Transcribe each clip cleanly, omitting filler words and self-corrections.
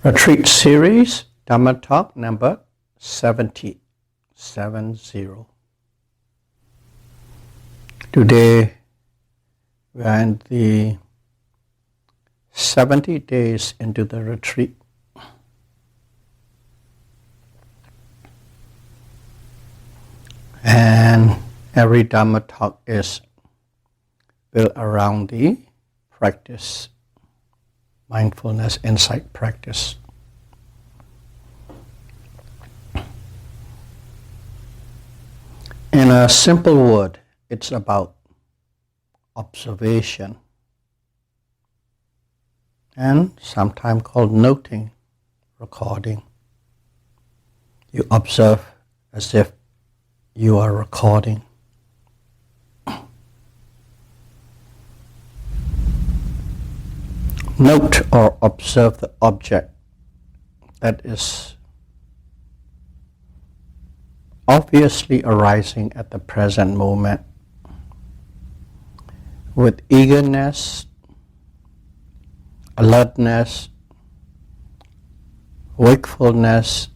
Retreat series, Dhamma talk number 70. Today we are in the 70 days into the retreat. And every Dhamma talk is built around the practice, mindfulness, insight practice. In a simple word, it's about observation and sometimes called noting, recording. You observe as if you are recording. Note or observe the object that is obviously arising at the present moment with eagerness, alertness, wakefulness,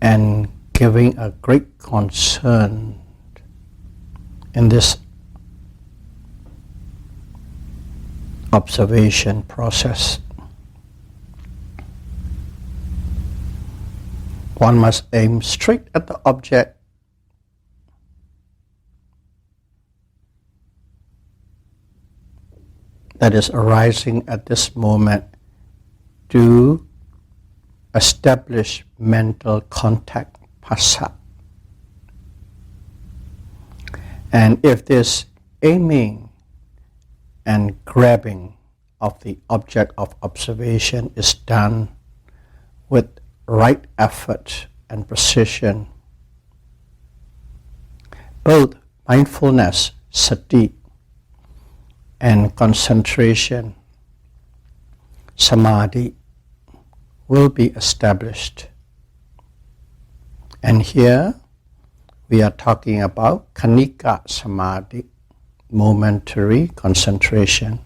and giving a great concern in this observation process. One must aim straight at the object that is arising at this moment to establish mental contact, phassa. And if this aiming and grabbing of the object of observation is done with right effort and precision, both mindfulness, sati, and concentration, samadhi, will be established. And here we are talking about khanika samadhi, momentary concentration.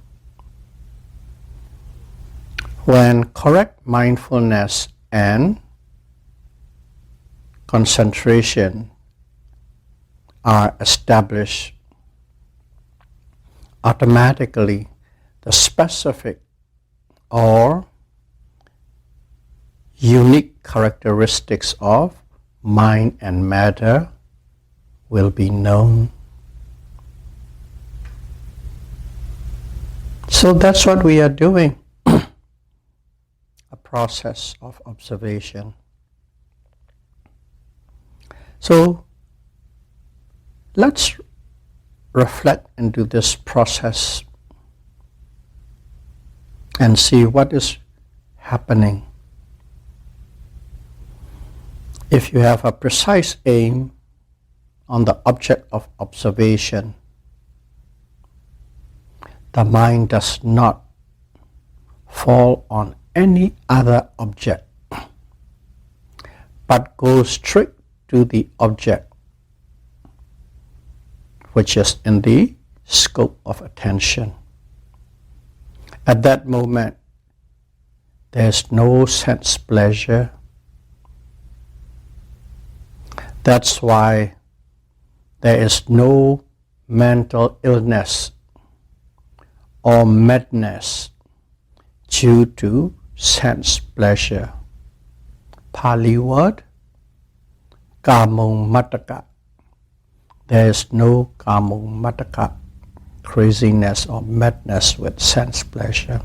When correct mindfulness and concentration are established, automatically the specific or unique characteristics of mind and matter will be known. So that's what we are doing, a process of observation. So let's reflect into this process and see what is happening. If you have a precise aim on the object of observation, the mind does not fall on any other object, but goes straight to the object which is in the scope of attention. At that moment, there is no sense pleasure. That's why there is no mental illness or madness due to sense pleasure. Pali word, kamung mataka. There is no kamung mataka, craziness or madness with sense pleasure.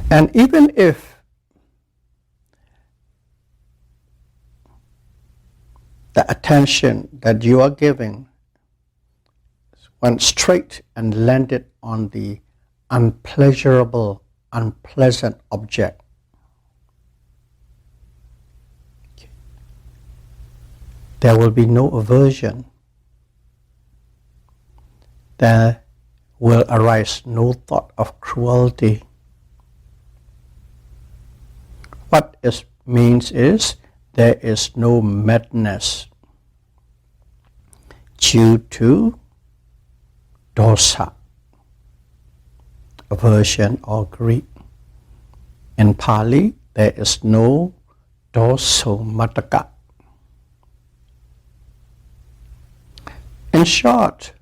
And even if the attention that you are giving went straight and landed on the unpleasurable, unpleasant object, there will be no aversion. There will arise no thought of cruelty. What it means is there is no madness due to dosa, aversion or greed. In Pali, there is no doso mataka. In short,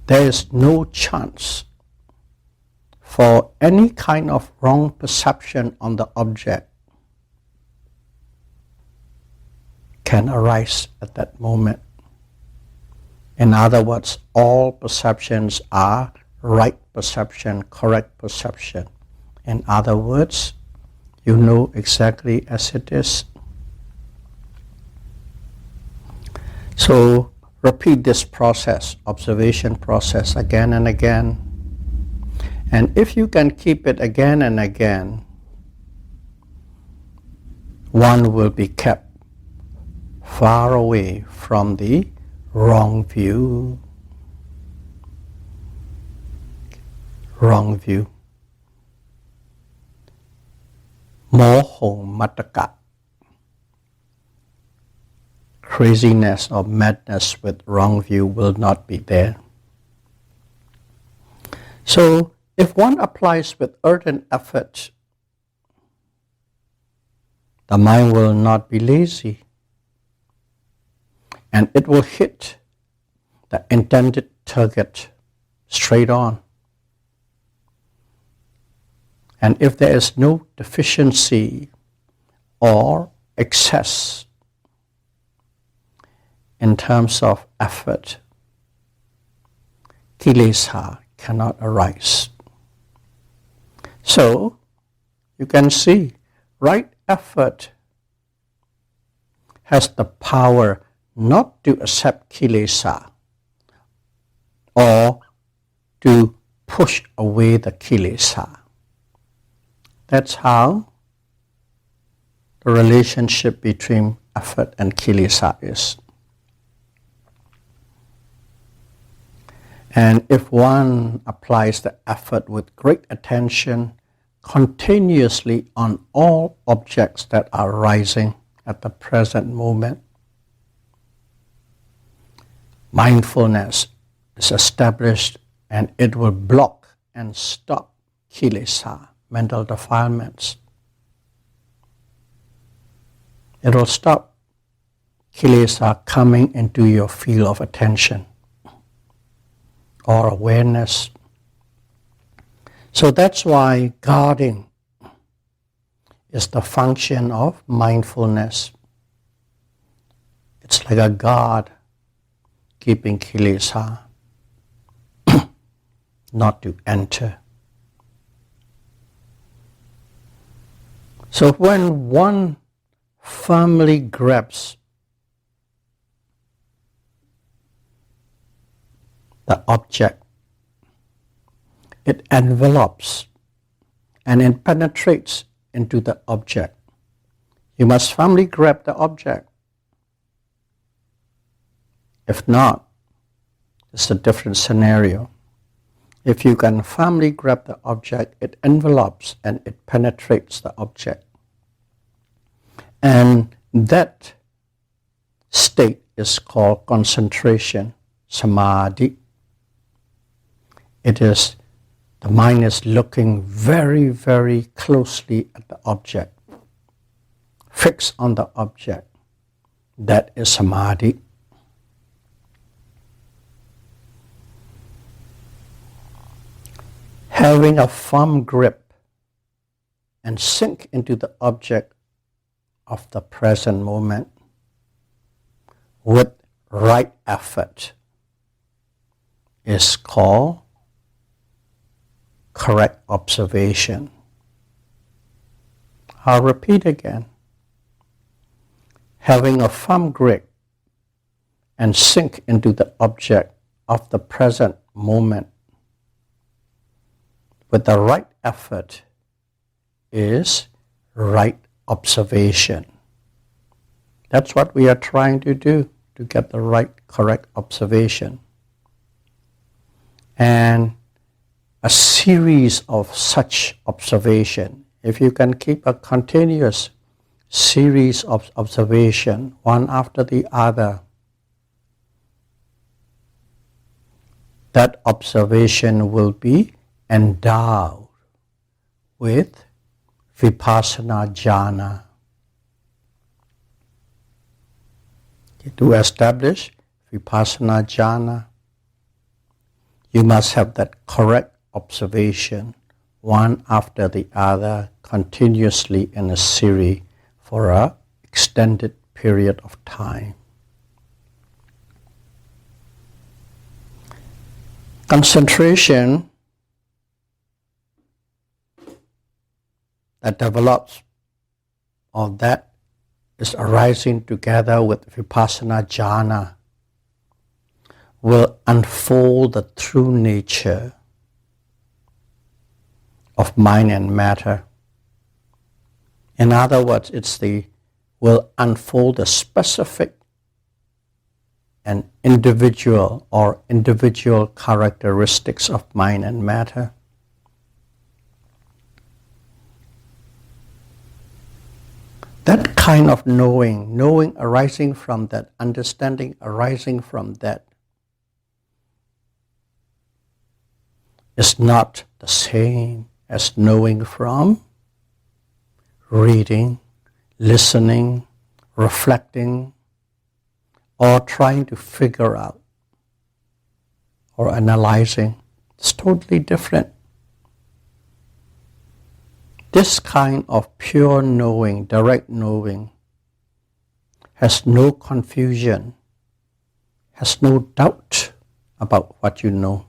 there is no chance for any kind of wrong perception on the object can arise at that moment. In other words, all perceptions are right perception, correct perception. In other words, you know exactly as it is. So repeat this process, observation process, again and again. And if you can keep it again and again, one will be kept far away from the wrong view. Wrong view. Moho mataka. Craziness or madness with wrong view will not be there. So, if one applies with ardent effort, the mind will not be lazy, and it will hit the intended target straight on. And if there is no deficiency or excess in terms of effort, kilesa cannot arise. So, you can see, right effort has the power not to accept kilesa or to push away the kilesa. That's how the relationship between effort and kilesa is. And if one applies the effort with great attention continuously on all objects that are arising at the present moment, mindfulness is established and it will block and stop kilesa, mental defilements. It will stop kilesa coming into your field of attention or awareness. So that's why guarding is the function of mindfulness. It's like a guard keeping kilesa not to enter. So when one firmly grabs the object, it envelops and it penetrates into the object. You must firmly grab the object. If not, it's a different scenario. If you can firmly grab the object, it envelops and it penetrates the object. And that state is called concentration, samadhi. It is, the mind is looking very, very closely at the object, fixed on the object. That is samadhi. Having a firm grip and sink into the object of the present moment with right effort is called correct observation. I'll repeat again. Having a firm grip and sink into the object of the present moment with the right effort is right observation. That's what we are trying to do, to get the right, correct observation. And a series of such observation, if you can keep a continuous series of observation, one after the other, that observation will be endowed with vipassana jhana. To establish vipassana jhana, you must have that correct observation, one after the other, continuously in a series for an extended period of time. Concentration that develops or that is arising together with vipassana jhana will unfold the true nature of mind and matter. In other words, will unfold the specific and individual characteristics of mind and matter. That kind of knowing arising from that, understanding arising from that, is not the same as knowing from reading, listening, reflecting, or trying to figure out or analyzing. It's totally different. This kind of pure knowing, direct knowing, has no confusion, has no doubt about what you know.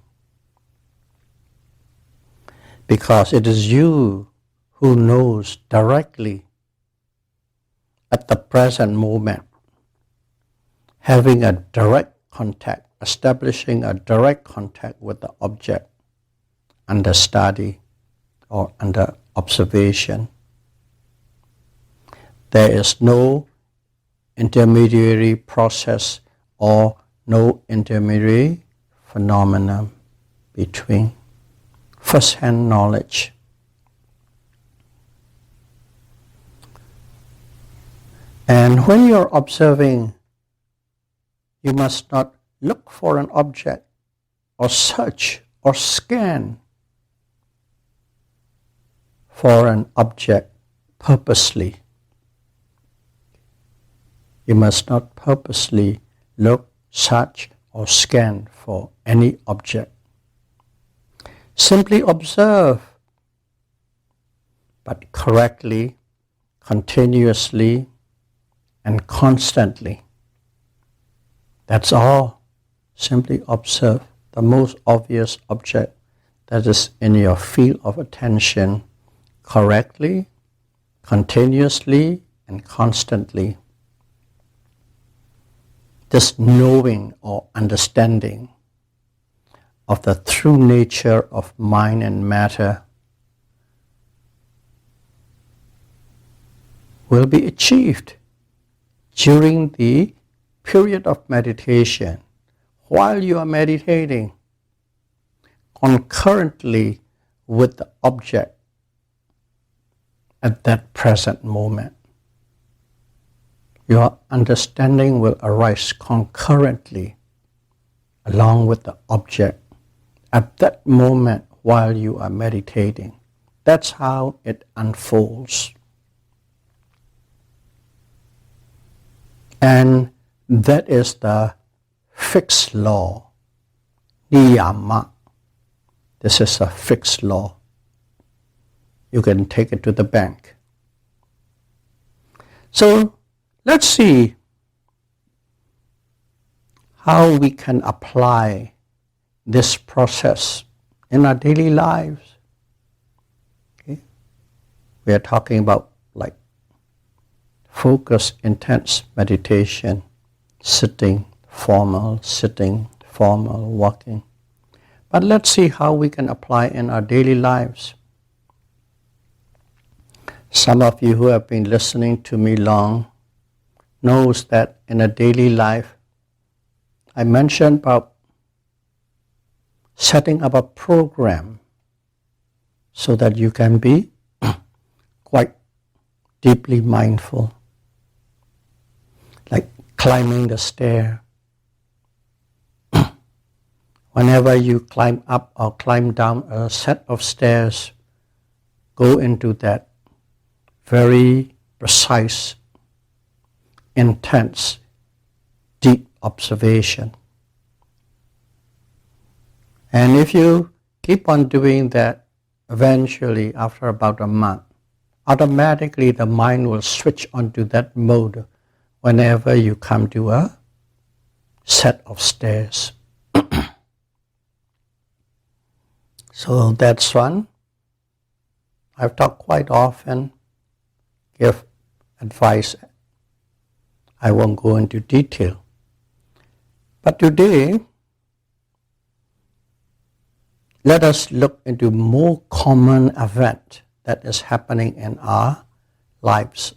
Because it is you who knows directly at the present moment, having a direct contact, establishing a direct contact with the object under study or under observation. There is no intermediary process or no intermediary phenomenon between first-hand knowledge. And when you're observing, you must not look for an object or search or scan for an object purposely. You must not purposely look, search, or scan for any object. Simply observe, but correctly, continuously, and constantly. That's all. Simply observe the most obvious object that is in your field of attention correctly, continuously, and constantly. This knowing or understanding of the true nature of mind and matter will be achieved during the period of meditation, while you are meditating, concurrently with the object at that present moment. Your understanding will arise concurrently along with the object at that moment while you are meditating. That's how it unfolds. And that is the fixed law, niyama. This is a fixed law. You can take it to the bank. So let's see how we can apply this process in our daily lives. Okay? We are talking about like focused, intense meditation, sitting, formal, walking. But let's see how we can apply in our daily lives. Some of you who have been listening to me long knows that in a daily life, I mentioned about setting up a program so that you can be quite deeply mindful, like climbing the stair. Whenever you climb up or climb down a set of stairs, go into that very precise, intense, deep observation. And if you keep on doing that, eventually, after about a month, automatically the mind will switch onto that mode whenever you come to a set of stairs. So that's one. I've talked quite often, give advice. I won't go into detail. But today, let us look into more common event that is happening in our lives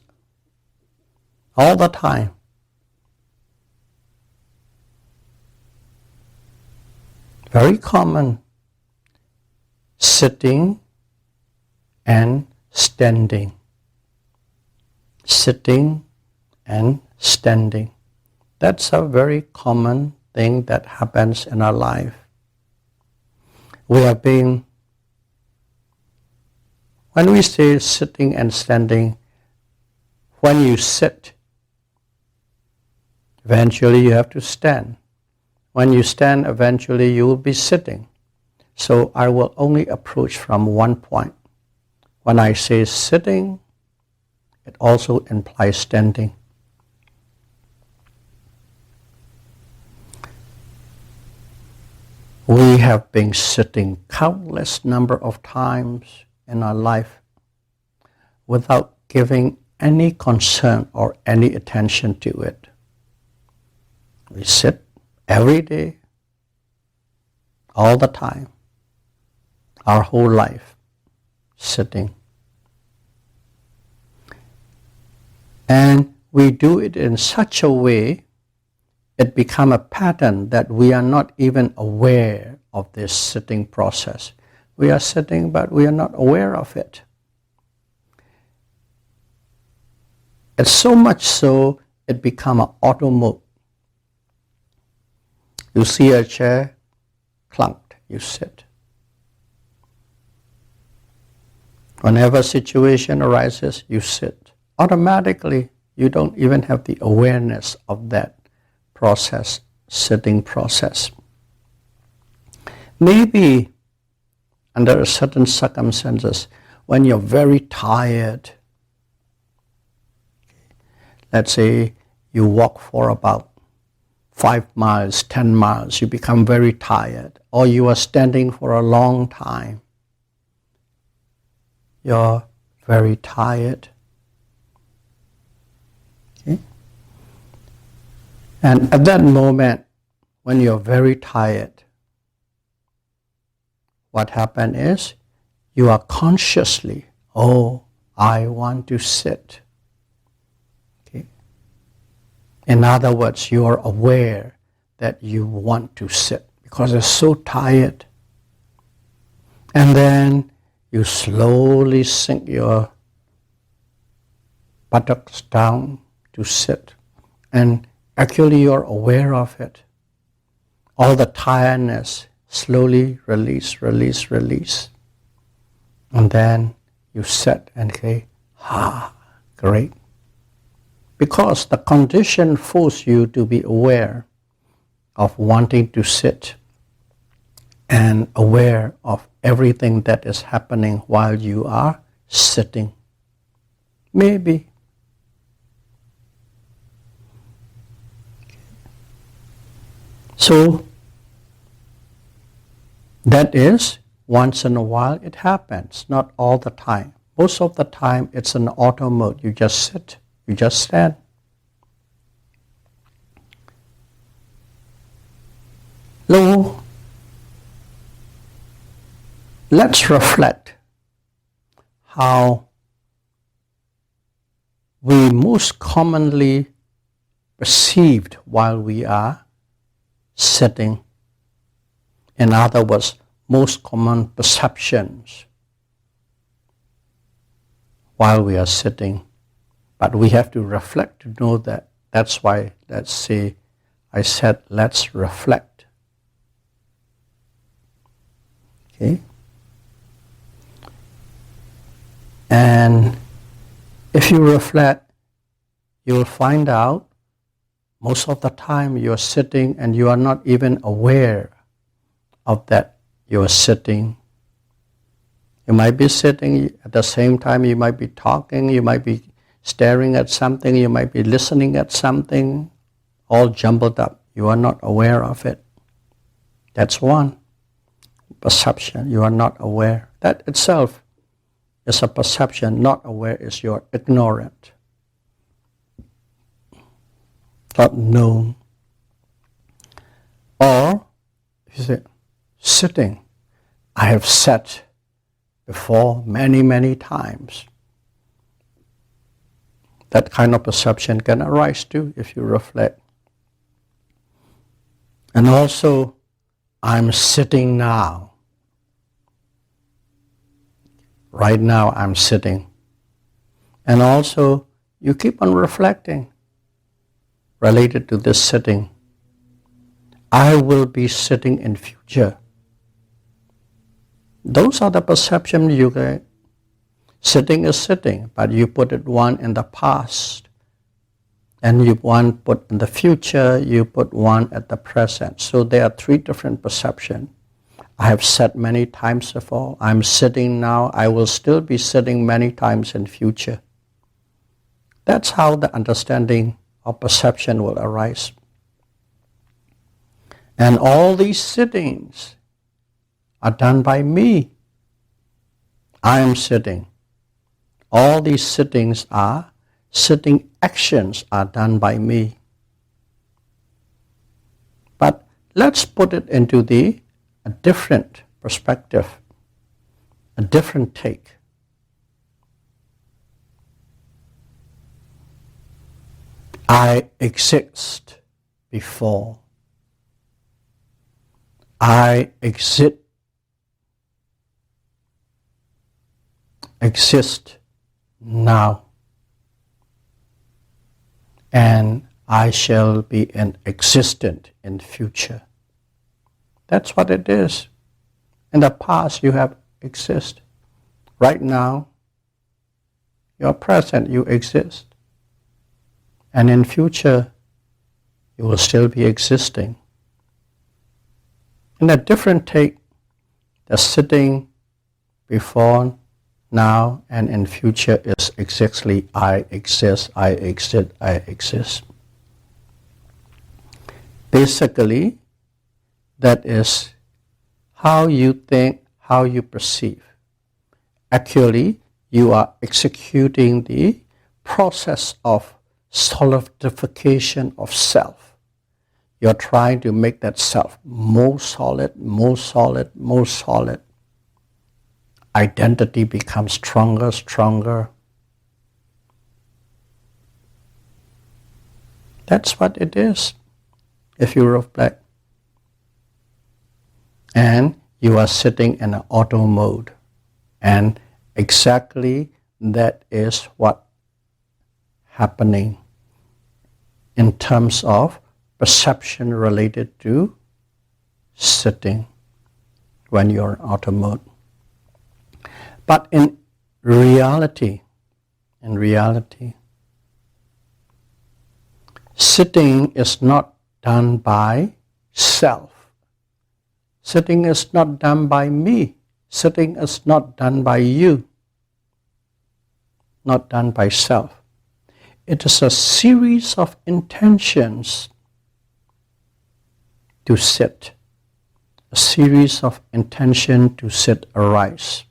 all the time. Very common. Sitting and standing. Sitting and standing. That's a very common thing that happens in our life. We have been, when we say sitting and standing, when you sit, eventually you have to stand. When you stand, eventually you will be sitting. So I will only approach from one point. When I say sitting, it also implies standing. We have been sitting countless number of times in our life without giving any concern or any attention to it. We sit every day, all the time, our whole life, sitting. And we do it in such a way, it becomes a pattern that we are not even aware of this sitting process. We are sitting, but we are not aware of it. It's so much so, it becomes an auto mode. You see a chair, clunked, you sit. Whenever a situation arises, you sit. Automatically, you don't even have the awareness of that process, sitting process. Maybe under certain circumstances, when you're very tired, let's say you walk for about 5 miles, 10 miles, you become very tired, or you are standing for a long time, you're very tired. Okay? And at that moment, when you're very tired, what happens is, you are consciously, oh, I want to sit. Okay? In other words, you are aware that you want to sit because you're so tired. And then you slowly sink your buttocks down to sit. And actually you're aware of it. All the tiredness slowly release, release, release. And then you sit and say, great. Because the condition forces you to be aware of wanting to sit and aware of everything that is happening while you are sitting. Maybe. So, that is, once in a while it happens, not all the time. Most of the time it's an auto mode. You just sit, you just stand. Now, let's reflect how we most commonly perceived while we are sitting. In other words, most common perceptions while we are sitting. But we have to reflect to know that. That's why, let's say, I said, let's reflect. Okay? And if you reflect, you will find out most of the time you are sitting and you are not even aware of that you are sitting. You might be sitting at the same time, you might be talking, you might be staring at something, you might be listening at something, all jumbled up. You are not aware of it. That's one perception. You are not aware. That itself is a perception. Not aware is you're ignorant, not known. Or, you say, sitting. I have sat before many, many times. That kind of perception can arise too if you reflect. And also, I'm sitting now. Right now I'm sitting. And also, you keep on reflecting related to this sitting. I will be sitting in future. Those are the perceptions you get. Sitting is sitting, but you put it one in the past, and you one put in the future, you put one at the present. So there are three different perceptions. I have sat many times before. I'm sitting now. I will still be sitting many times in future. That's how the understanding of perception will arise. And all these sittings are done by me. I am sitting. All these sittings are sitting actions are done by me. But let's put it into a different perspective, a different take. I exist before. I exist now. And I shall be an existent in future. That's what it is. In the past you have exist. Right now, you're present, you exist. And in future, you will still be existing. In a different take, the sitting before, now, and in future is exactly I exist, I exist, I exist. Basically, that is how you think, how you perceive. Actually, you are executing the process of solidification of self. You're trying to make that self more solid, more solid, more solid. Identity becomes stronger, stronger. That's what it is, if you reflect. And you are sitting in an auto mode. And exactly that is what happening in terms of perception related to sitting when you're in auto mode. But in reality, sitting is not done by self. Sitting is not done by me. Sitting is not done by you. Not done by self. It is a series of intentions to sit. A series of intention to sit arise.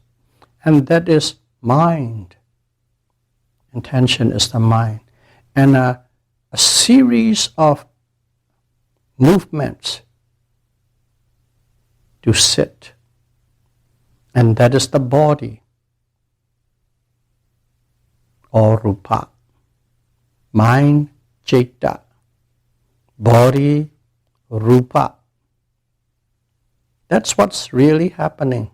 And that is mind. Intention is the mind. And a series of movements to sit. And that is the body, or rupa. Mind, citta. Body, rupa. That's what's really happening.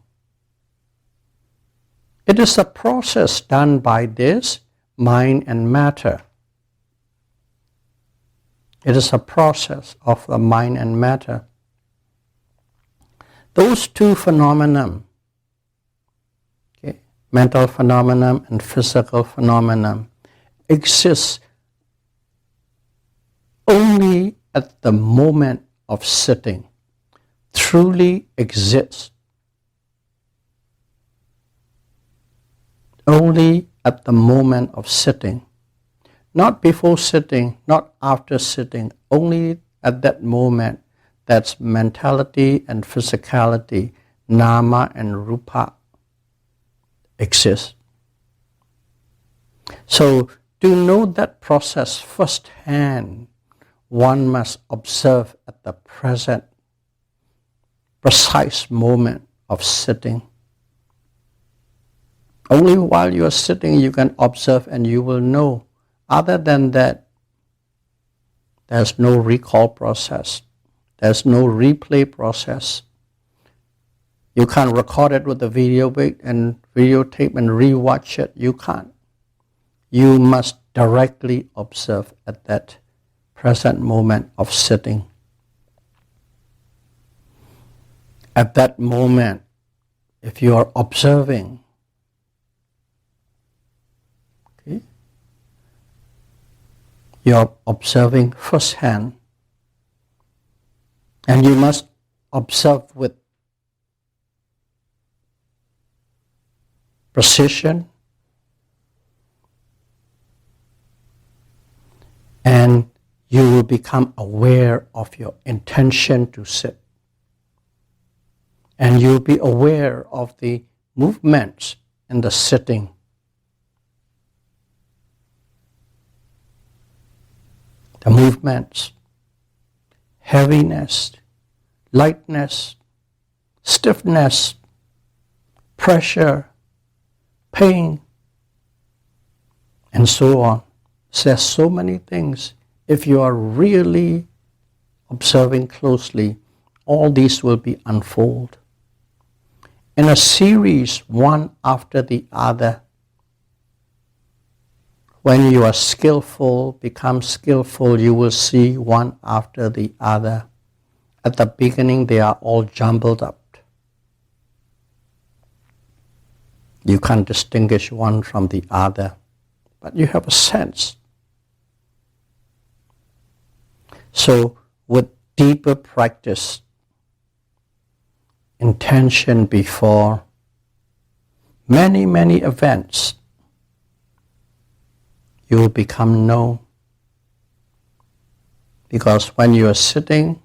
It is a process done by this mind and matter. It is a process of the mind and matter. Those two phenomena mental phenomenon and physical phenomenon, exists only at the moment of sitting, truly exists only at the moment of sitting, not before sitting, not after sitting, only at that moment. That's mentality and physicality, nama and rupa exist. So to know that process firsthand, one must observe at the present, precise moment of sitting. Only while you are sitting you can observe and you will know. Other than that, there's no recall process. There's no replay process. You can't record it with a videotape and rewatch it. You can't. You must directly observe at that present moment of sitting. At that moment, if you are observing, okay, you are observing firsthand, and you must observe with precision, and you will become aware of your intention to sit. And you'll be aware of the movements in the sitting. The movements, heaviness, lightness, stiffness, pressure, pain, and so on. So there's so many things. If you are really observing closely, all these will be unfold in a series, one after the other. When you are skillful, become skillful, you will see one after the other. At the beginning, they are all jumbled up. You can't distinguish one from the other, but you have a sense. So with deeper practice, intention before, many events, you will become known. Because when you are sitting,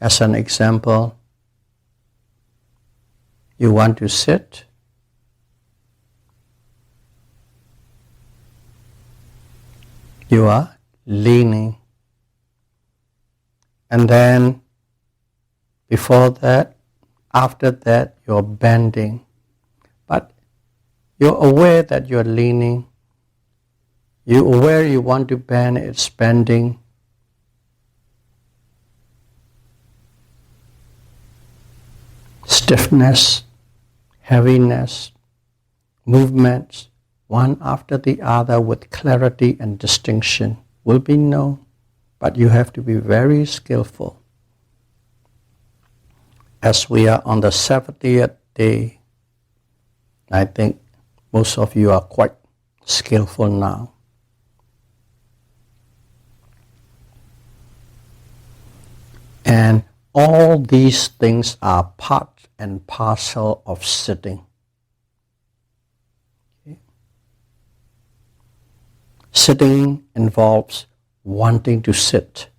as an example, you want to sit, you are leaning, and then before that, after that, you're bending. But you're aware that you're leaning. You're aware you want to bend, it's bending. Stiffness, heaviness, movements, one after the other with clarity and distinction will be known. But you have to be very skillful. As we are on the 70th day, I think most of you are quite skillful now. And all these things are part and parcel of sitting. Okay. Sitting involves wanting to sit,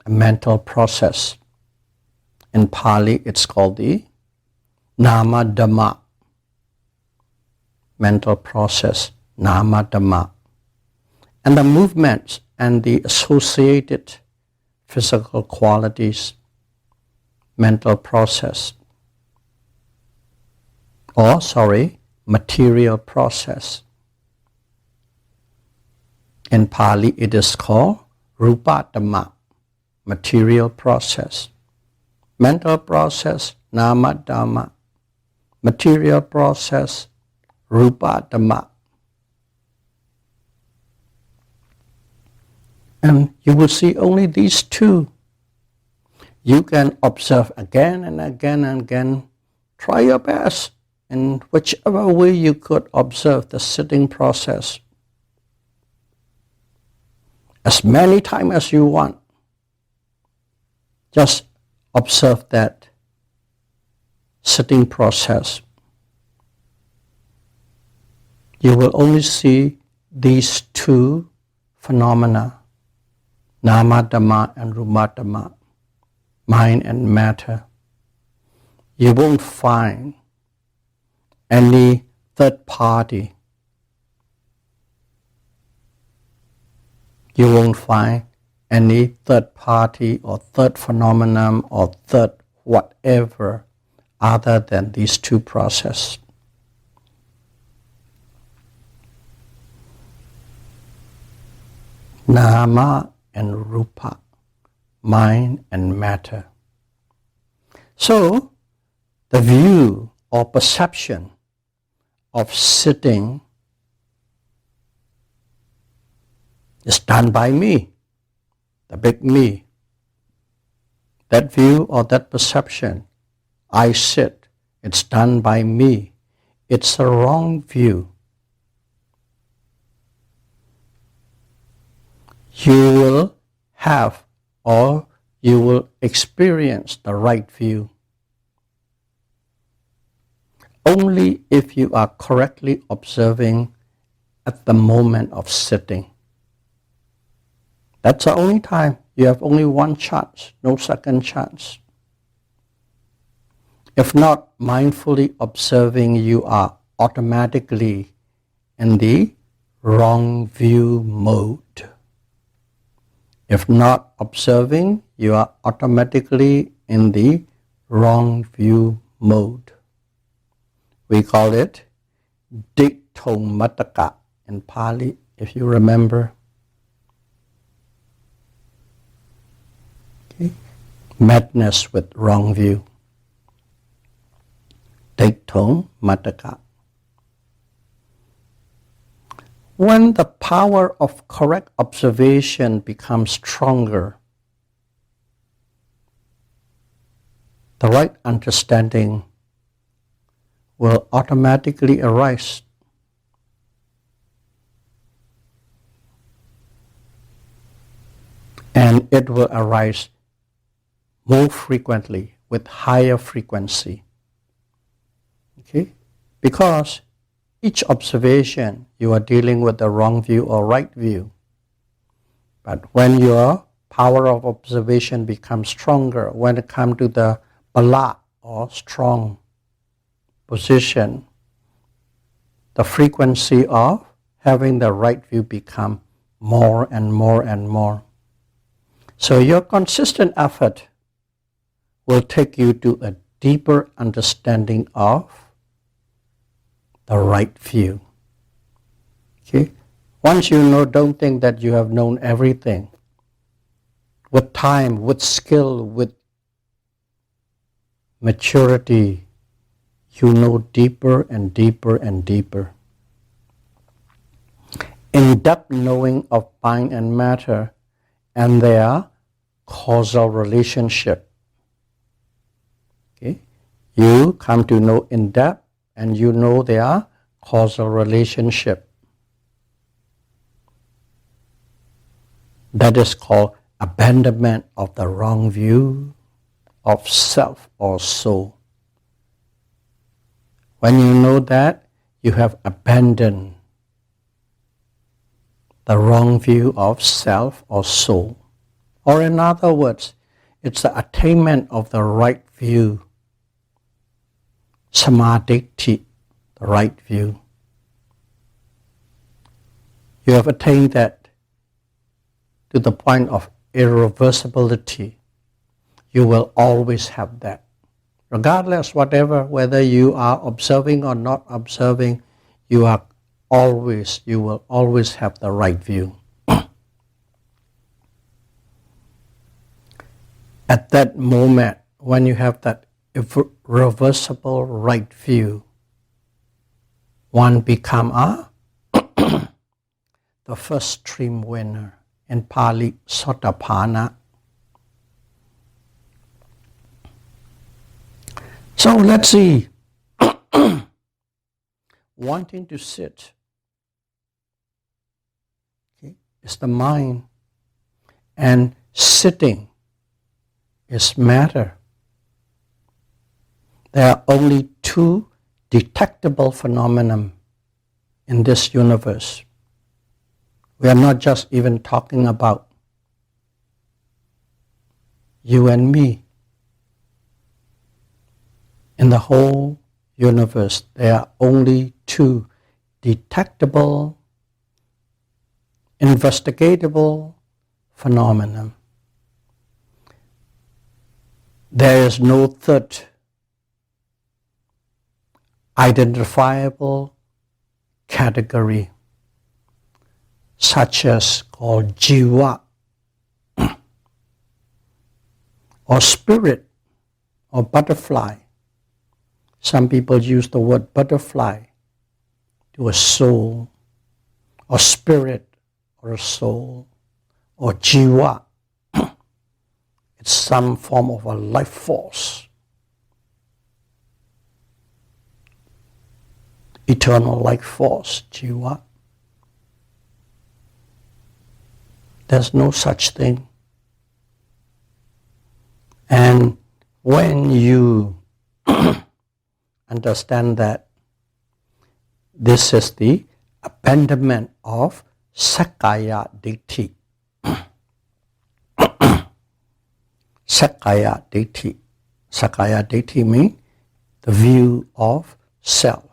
a mental process. In Pali, it's called the Nama Dhamma, mental process, Nama Dhamma. And the movements and the associated physical qualities, mental process, material process. In Pali, it is called Rupa Dhamma, material process. Mental process, Nama Dhamma. Material process, Rupa Dhamma. And you will see only these two. You can observe again and again and again. Try your best. in whichever way you could observe the sitting process as many times as you want. Just observe that sitting process. You will only see these two phenomena, Nama Dhamma and Rupa Dhamma, mind and matter. You won't find any third party. You won't find any third party or third phenomenon or third whatever other than these two processes. Nama and Rupa, mind and matter. So, the view or perception of sitting is done by me, the big me. That view or that perception, I sit, it's done by me. It's a wrong view. You will have or you will experience the right view only if you are correctly observing at the moment of sitting. That's the only time. You have only one chance, no second chance. If not mindfully observing, you are automatically in the wrong view mode. If not observing, you are automatically in the wrong view mode. We call it Ditthomataka in Pali, if you remember. Okay. Madness with wrong view. Ditthomataka. When the power of correct observation becomes stronger, the right understanding will automatically arise. And it will arise more frequently, with higher frequency. Okay? Because each observation, you are dealing with the wrong view or right view. But when your power of observation becomes stronger, when it comes to the bala or strong position, the frequency of having the right view become more and more and more. So your consistent effort will take you to a deeper understanding of the right view. Okay? Once you know, don't think that you have known everything. With time, with skill, with maturity, you know deeper and deeper and deeper. In-depth knowing of mind and matter and their causal relationship. Okay? You come to know in depth and you know their causal relationship. That is called abandonment of the wrong view of self or soul. When you know that, you have abandoned the wrong view of self or soul. Or in other words, it's the attainment of the right view, samadhi, the right view. You have attained that to the point of irreversibility. You will always have that. Regardless whether you are observing or not observing, you will always have the right view. At that moment, when you have that irreversible right view, one become the first stream winner. In Pali, Sotapanna. So let's see. wanting to sit. Okay? It's the mind. And sitting is matter. There are only two detectable phenomena in this universe. We are not just even talking about you and me. In the whole universe, there are only two detectable, investigatable phenomena. There is no third identifiable category, such as called jiva, or spirit, or butterfly. Some people use the word butterfly to a soul, or spirit, or a soul, or jiva. It's some form of a life force, eternal life force, jiva. There's no such thing. And when you understand that, this is the abandonment of Sakkaya Ditthi. Sakkaya Ditthi. Sakkaya Ditthi means the view of self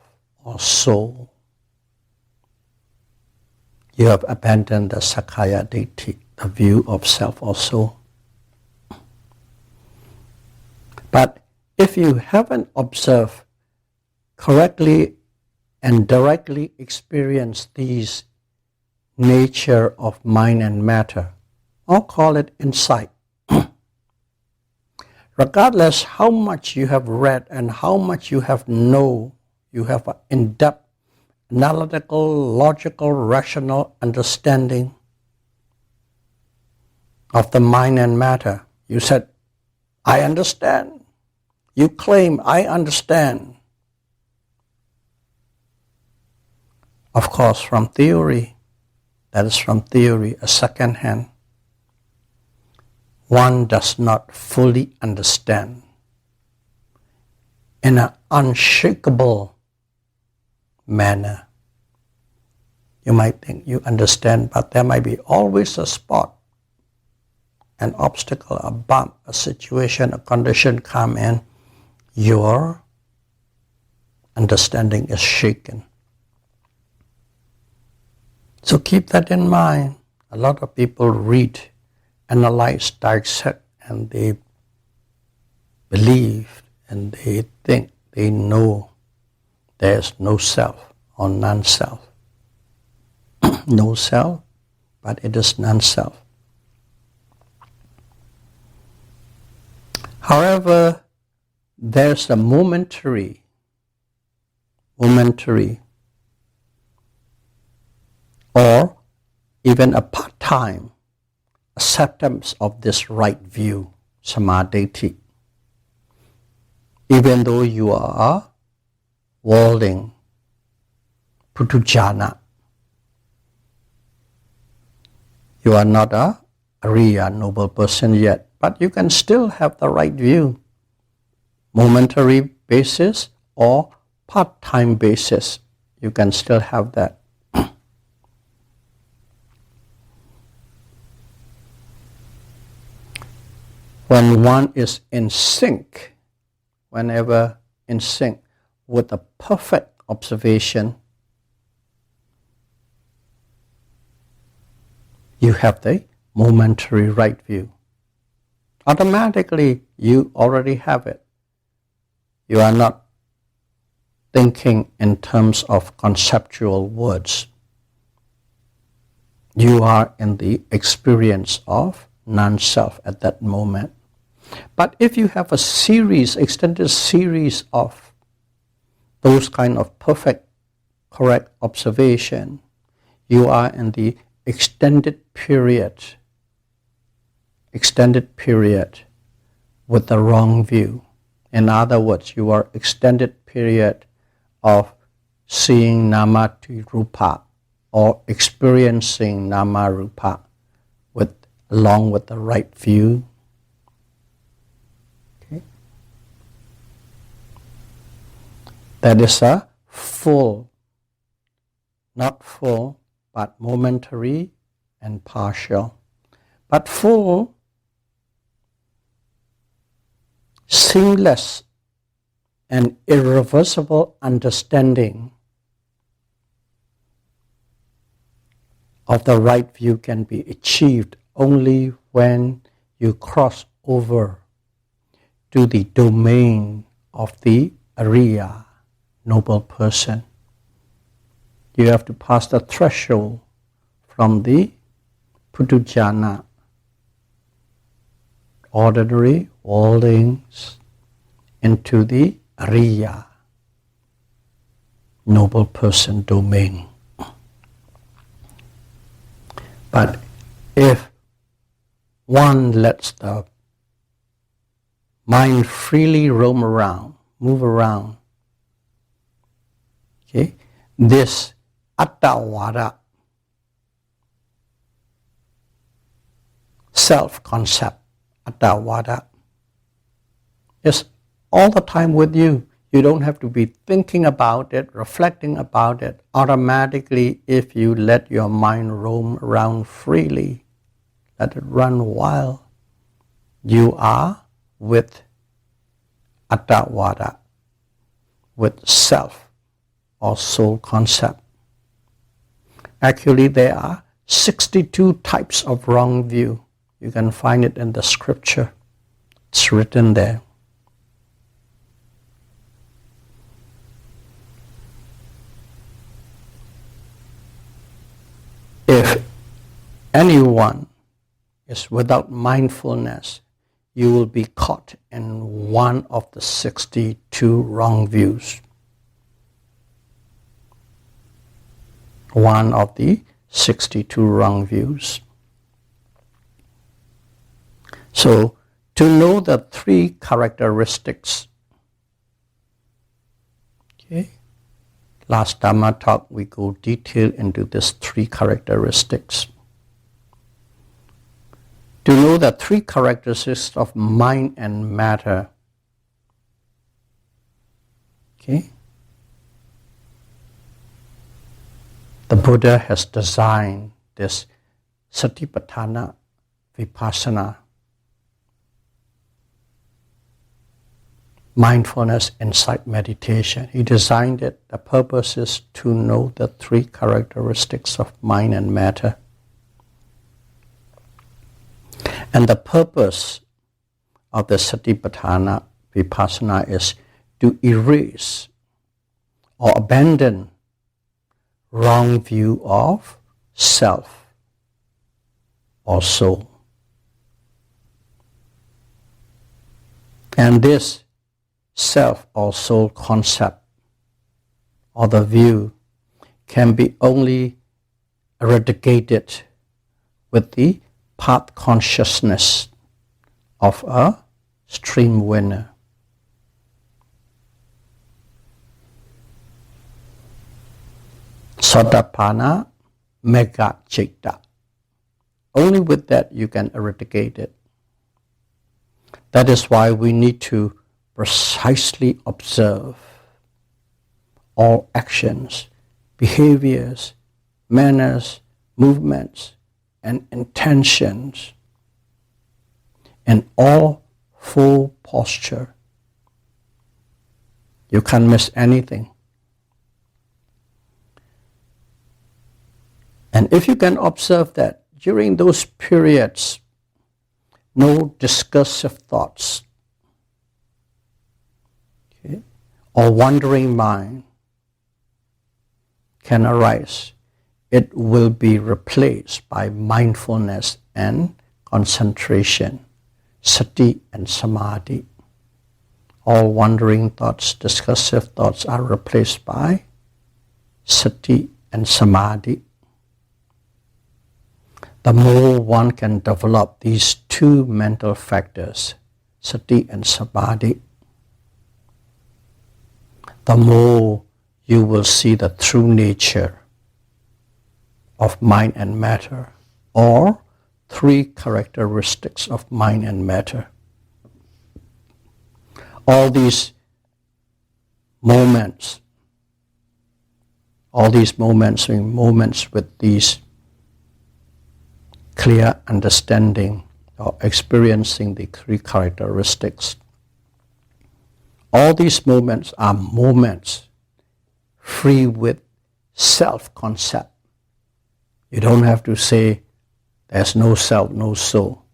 or soul. You have abandoned the Sakkaya Ditthi, the view of self or soul. But if you haven't observed correctly and directly experienced these nature of mind and matter, or call it insight, regardless how much you have read and how much you have know, you have an in-depth, analytical, logical, rational understanding of the mind and matter. You said, I understand. You claim, I understand. Of course, from theory, that is from theory, a second hand. One does not fully understand in an unshakable manner. You might think you understand, but there might be always a spot, an obstacle, a bump, a situation, a condition come in. Your understanding is shaken. So keep that in mind. A lot of people read, analyze, dissect, and they believe and they think they know there's no self or non-self. No self, but it is non-self. However, there's a momentary or even a part-time acceptance of this right view, samadhi. Even though you are worldling, putujana, you are not a Ariya, noble person yet, but you can still have the right view, momentary basis or part-time basis. You can still have that. When one is in sync, whenever in sync with a perfect observation, you have the momentary right view. Automatically, you already have it. You are not thinking in terms of conceptual words. You are in the experience of non-self at that moment. But if you have a series, extended series of those kind of perfect, correct observation, you are in the extended period with the wrong view. In other words, you are extended period of seeing nama to rupa or experiencing nama rupa along with the right view. Okay. That is a full, not full, but momentary and partial. But full, seamless, and irreversible understanding of the right view can be achieved only when you cross over to the domain of the Ariya, noble person. You have to pass the threshold from the Puthujjana, ordinary worldlings, into the Ariya, noble person domain. But if one lets the mind freely roam around, move around, okay, this attavada, self-concept, attavada, is all the time with you. You don't have to be thinking about it, reflecting about it. Automatically, if you let your mind roam around freely, let it run wild, you are with attavada, with self or soul concept. Actually, there are 62 types of wrong view. You can find it in the scripture. It's written there. If anyone is without mindfulness, you will be caught in one of the 62 wrong views. One of the 62 wrong views. So, to know the three characteristics, okay, last Dhamma talk we go detail into these three characteristics. To know the three characteristics of mind and matter, okay, the Buddha has designed this Satipatthana Vipassana, mindfulness insight meditation. He designed it. The purpose is to know the three characteristics of mind and matter. And the purpose of the Satipatthana Vipassana is to erase or abandon wrong view of self or soul. And this self or soul concept or the view can be only eradicated with the path consciousness of a stream winner. Sotapanna Mega Citta. Only with that you can eradicate it. That is why we need to precisely observe all actions, behaviors, manners, movements, and intentions in all full posture. You can't miss anything. And if you can observe that during those periods, no discursive thoughts, okay, or wandering mind can arise, it will be replaced by mindfulness and concentration, sati and samadhi. All wandering thoughts, discursive thoughts are replaced by sati and samadhi. The more one can develop these two mental factors, sati and samadhi, the more you will see the true nature of mind and matter, or three characteristics of mind and matter. All these moments being moments with these clear understanding or experiencing the three characteristics. All these moments are moments free with self-concept. You don't have to say there's no self, no soul.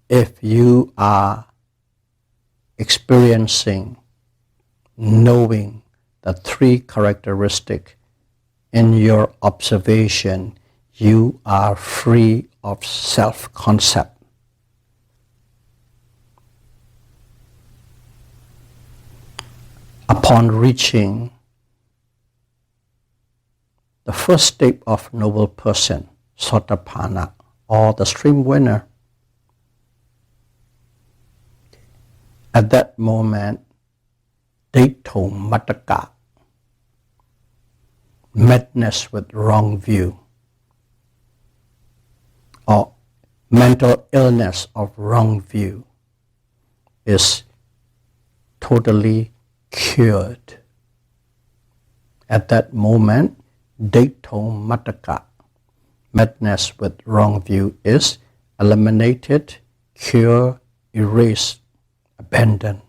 If you are experiencing, knowing the three characteristics in your observation, you are free of self-concept. Upon reaching the first step of noble person, Sotapanna, or the stream winner, at that moment, Daito Mataka, madness with wrong view, or mental illness of wrong view, is totally cured. At that moment, Daito Mataka, madness with wrong view, is eliminated, cured, erased, abandoned.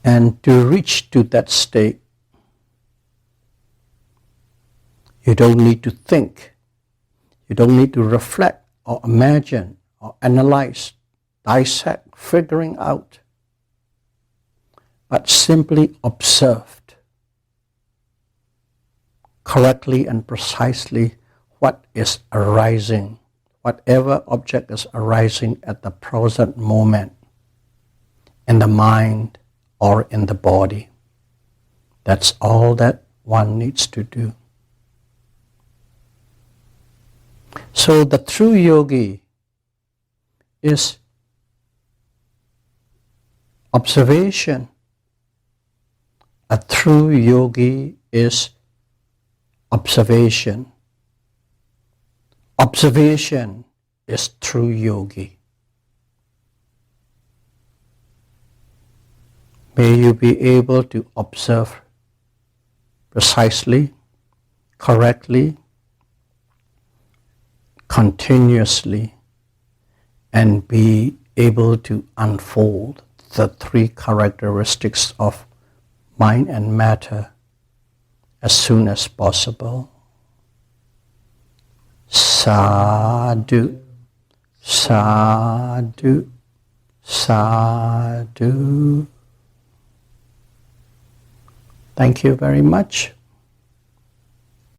And to reach to that state, you don't need to think, you don't need to reflect or imagine or analyze, dissect, figuring out, but simply observed correctly and precisely what is arising, whatever object is arising at the present moment in the mind or in the body. That's all that one needs to do. So the true yogi is observation. A true yogi is observation. Observation is true yogi. May you be able to observe precisely, correctly, continuously, and be able to unfold the three characteristics of mind and matter as soon as possible. Sadhu, sadhu, sadhu. Thank you very much.